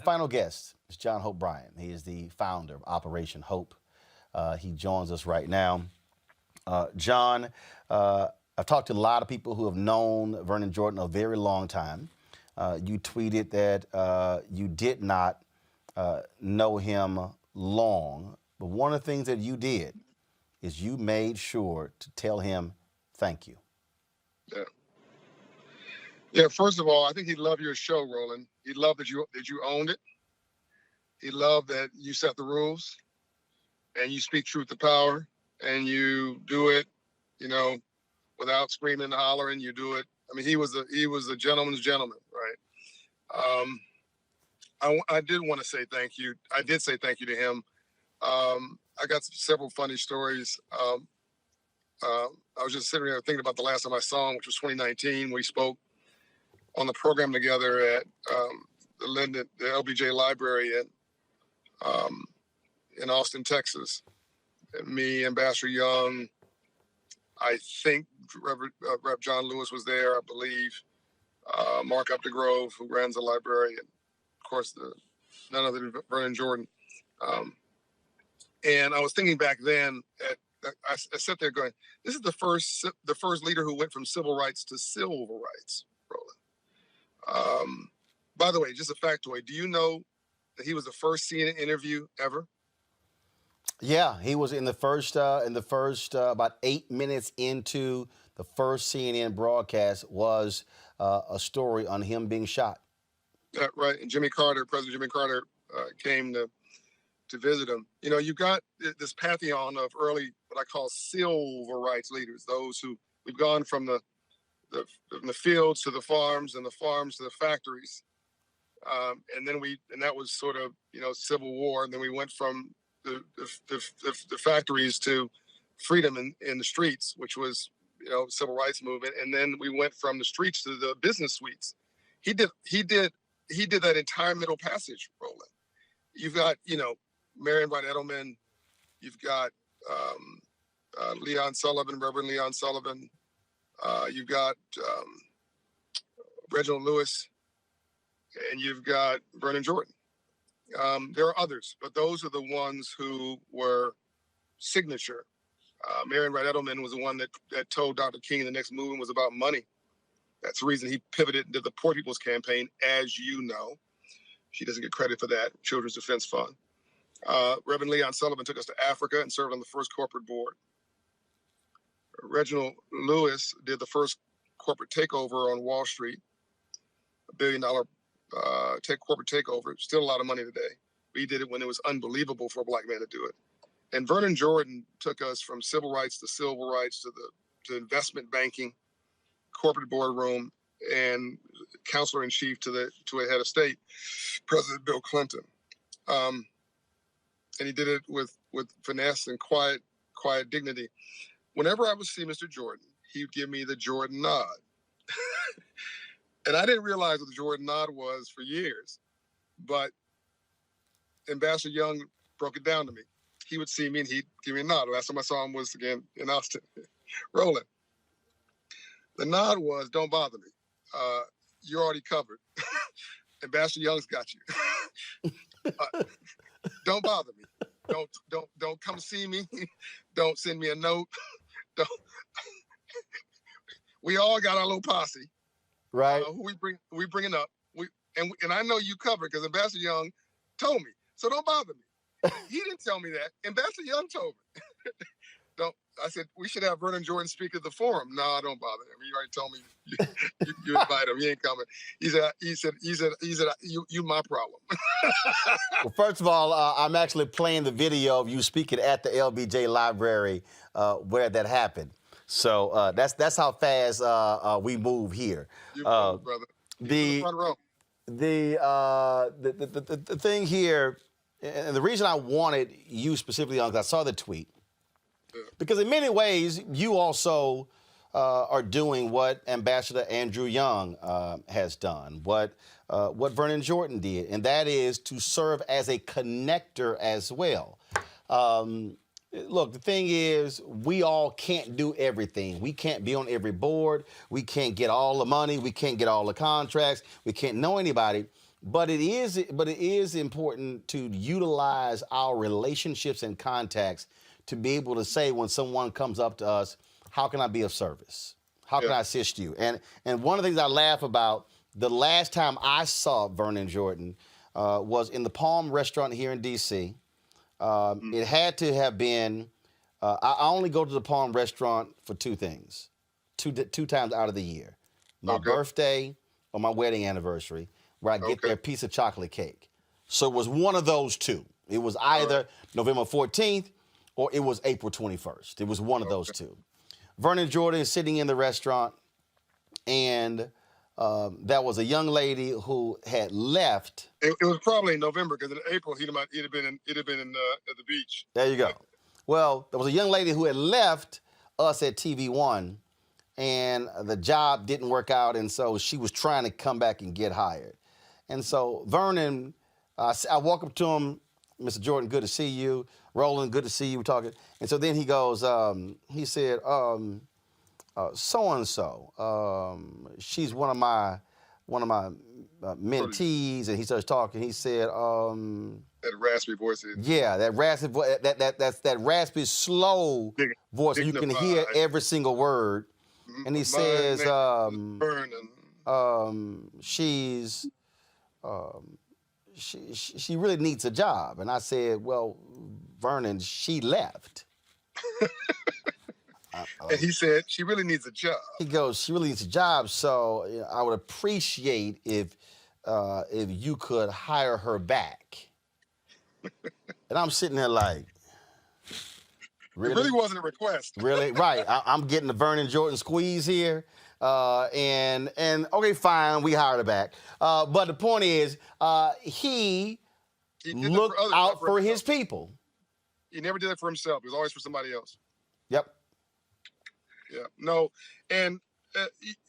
Final guest is John Hope Bryant. He is the founder of Operation Hope. He joins us right now. John, I've talked to a lot of people who have known Vernon Jordan a very long time. You tweeted that you did not know him long, but one of the things that you did is you made sure to tell him thank you. Yeah. Yeah. First of all, I think he loved your show, Roland. He loved that you owned it. He loved that you set the rules and you speak truth to power and you do it, you know, without screaming and hollering. You do it. I mean, he was a gentleman's gentleman, right? I did want to say thank you. I did say thank you to him. I got several funny stories. I was just sitting there thinking about the last time I saw him, which was 2019. We spoke on the program together at the LBJ Library in Austin, Texas. And me, Ambassador Young, I think Rep. John Lewis was there, I believe. Mark Updegrove, who runs the library, and of course, none other than Vernon Jordan. And I was thinking back then, I sat there going, "This is the first leader who went from civil rights to civil rights." Roland. By the way, just a factoid: do you know that he was the first CNN interview ever? Yeah, he was in the first about 8 minutes into the first CNN broadcast was a story on him being shot. Right. And President Jimmy Carter, came to visit him. You know, you've got this pantheon of early, what I call civil rights leaders, those who we've gone from the fields to the farms and the farms to the factories. And that was sort of, Civil War. And then we went from the factories to freedom in the streets, which was, civil rights movement. And then we went from the streets to the business suites. He did that entire middle passage, Roland. You've got, Marion Wright Edelman. You've got Leon Sullivan, Reverend Leon Sullivan. You've got Reginald Lewis, and you've got Vernon Jordan. There are others, but those are the ones who were signature. Marion Wright Edelman was the one that told Dr. King the next movement was about money. That's the reason he pivoted into the Poor People's Campaign, as you know. She doesn't get credit for that, Children's Defense Fund. Reverend Leon Sullivan took us to Africa and served on the first corporate board. Reginald Lewis did the first corporate takeover on Wall Street, $1 billion corporate takeover. Still a lot of money today. But he did it when it was unbelievable for a black man to do it. And Vernon Jordan took us from civil rights to civil rights to investment banking, corporate boardroom, and counselor in chief to a head of state, President Bill Clinton. And he did it with finesse and quiet dignity. Whenever I would see Mr. Jordan, he would give me the Jordan nod. And I didn't realize what the Jordan nod was for years, but Ambassador Young broke it down to me. He would see me and he'd give me a nod. Last time I saw him was again in Austin. Roland. The nod was, "Don't bother me. You're already covered. Ambassador Young's got you. Don't bother me. Don't come see me. Don't send me a note. Don't." We all got our little posse, right? Who we bringing up. And I know you covered because Ambassador Young told me. So don't bother me. He didn't tell me that. Ambassador Young told me. I said, we should have Vernon Jordan speak at the forum. No, don't bother him. He already told me you invite him. He ain't coming. He said, you my problem. Well, first of all, I'm actually playing the video of you speaking at the LBJ Library where that happened. So that's how fast we move here. You brother. The thing here, and the reason I wanted you specifically on, because I saw the tweet, because in many ways you also are doing what Ambassador Andrew Young has done, what Vernon Jordan did, and that is to serve as a connector as well. Look, the thing is, we all can't do everything. We can't be on every board. We can't get all the money. We can't get all the contracts. We can't know anybody. But it is important to utilize our relationships and contacts to be able to say when someone comes up to us, how can I be of service? How can Yeah. I assist you? And one of the things I laugh about, the last time I saw Vernon Jordan was in the Palm restaurant here in D.C. Mm. It had to have been, I only go to the Palm restaurant for two things, two times out of the year. My Okay. birthday or my wedding anniversary, where I get Okay. their piece of chocolate cake. So it was one of those two. It was All right. either November 14th or it was April 21st. It was one of those Okay. two. Vernon Jordan is sitting in the restaurant, and there was a young lady who had left. It was probably in November because in April he'd have been at the beach. There you go. Well, there was a young lady who had left us at TV1, and the job didn't work out, and so she was trying to come back and get hired. And so Vernon, I walk up to him, Mr. Jordan, good to see you. Roland, good to see you. We're talking. And so then he goes, he said, so-and-so, she's one of my mentees, and he starts talking. He said, That raspy voice is yeah, that raspy, that raspy, slow voice, and you can hear dignified. every single word. And he My says, name is Vernon. she's, she really needs a job. And I said, well, Vernon, she left. And he said she really needs a job. He goes, she really needs a job, so you know, I would appreciate if you could hire her back. And I'm sitting there like, really? It really wasn't a request. Really? Right. I'm getting the Vernon Jordan squeeze here. And okay, fine, we hired her back. But the point is, he He did looked that for others, out not for his himself. people. He never did it for himself. It was always for somebody else. Yep. Yeah. No. And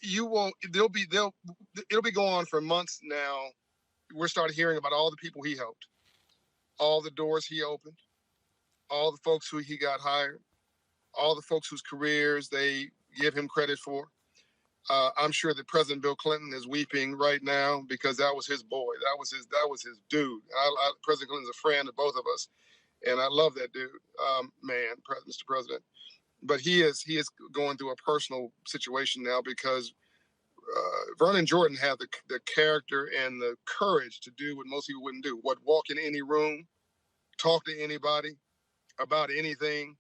you won't. It'll be going on for months now. We're starting hearing about all the people he helped, all the doors he opened, all the folks who he got hired, all the folks whose careers they give him credit for. I'm sure that President Bill Clinton is weeping right now because that was his boy. That was his dude. President Clinton's a friend of both of us, and I love that dude, Mr. President. But he is going through a personal situation now because Vernon Jordan had the character and the courage to do what most people wouldn't do. Walk in any room, talk to anybody about anything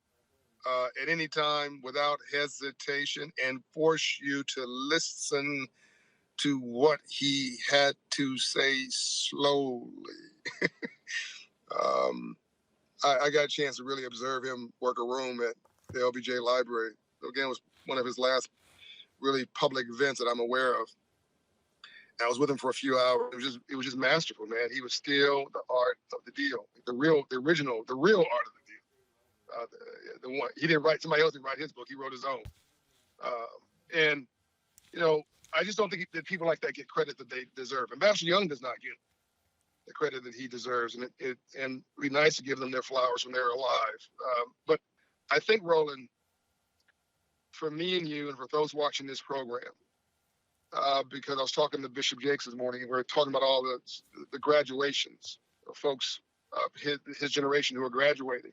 at any time without hesitation, and force you to listen to what he had to say slowly. I got a chance to really observe him work a room at the LBJ Library. Again, it was one of his last really public events that I'm aware of. I was with him for a few hours. It was just masterful, man. He was still the art of the deal, the real art of the deal. The one he didn't write. Somebody else didn't write his book. He wrote his own. And you know, I just don't think that people like that get credit that they deserve. Ambassador Young does not get the credit that he deserves, and and it'd be nice to give them their flowers when they're alive. But I think, Roland, for me and you, and for those watching this program, because I was talking to Bishop Jakes this morning, and we were talking about all the graduations of folks of his generation who are graduating.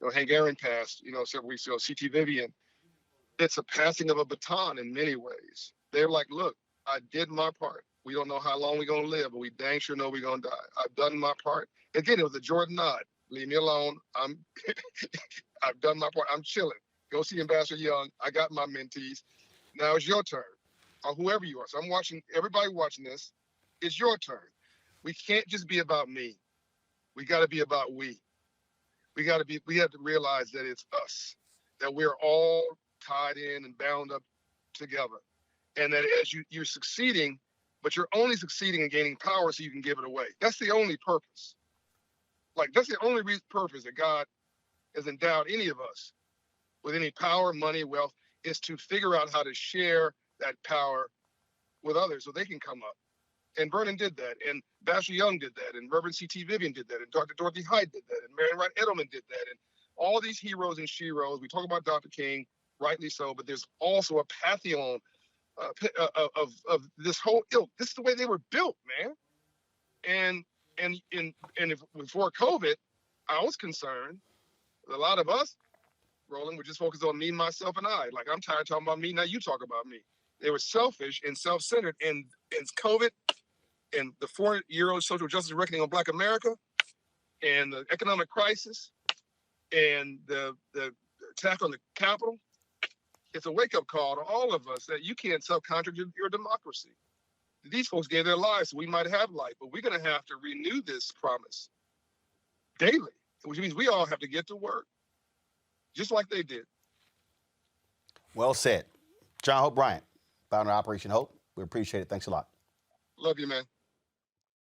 You know, Hank Aaron passed, several weeks ago. C.T. Vivian. It's a passing of a baton in many ways. They're like, look, I did my part. We don't know how long we're going to live, but we dang sure know we're going to die. I've done my part. Again, it was a Jordan nod. Leave me alone. I've done my part. I'm chilling. Go see Ambassador Young. I got my mentees. Now it's your turn, or whoever you are. So I'm watching, everybody watching this, it's your turn. We can't just be about me. We got to be about we. We have to realize that it's us, that we're all tied in and bound up together. And that as you're succeeding, but you're only succeeding in gaining power so you can give it away. That's the only purpose. That's the only purpose that God has endowed any of us with any power, money, wealth, is to figure out how to share that power with others so they can come up. And Vernon did that, and Ambassador Young did that, and Reverend C.T. Vivian did that, and Dr. Dorothy Hyde did that, and Marian Wright Edelman did that, and all these heroes and sheroes. We talk about Dr. King, rightly so, but there's also a pantheon of this whole ilk. This is the way they were built, man. And if before COVID, I was concerned. A lot of us, Roland, were just focused on me, myself, and I. Like, I'm tired of talking about me. Now you talk about me. They were selfish and self-centered. And COVID and the 4-year-old social justice reckoning on Black America and the economic crisis and the attack on the Capitol, it's a wake-up call to all of us that you can't self-contradict your democracy. These folks gave their lives so we might have life, but we're going to have to renew this promise daily, which means we all have to get to work, just like they did. Well said. John Hope Bryant, founder of Operation Hope. We appreciate it. Thanks a lot. Love you, man.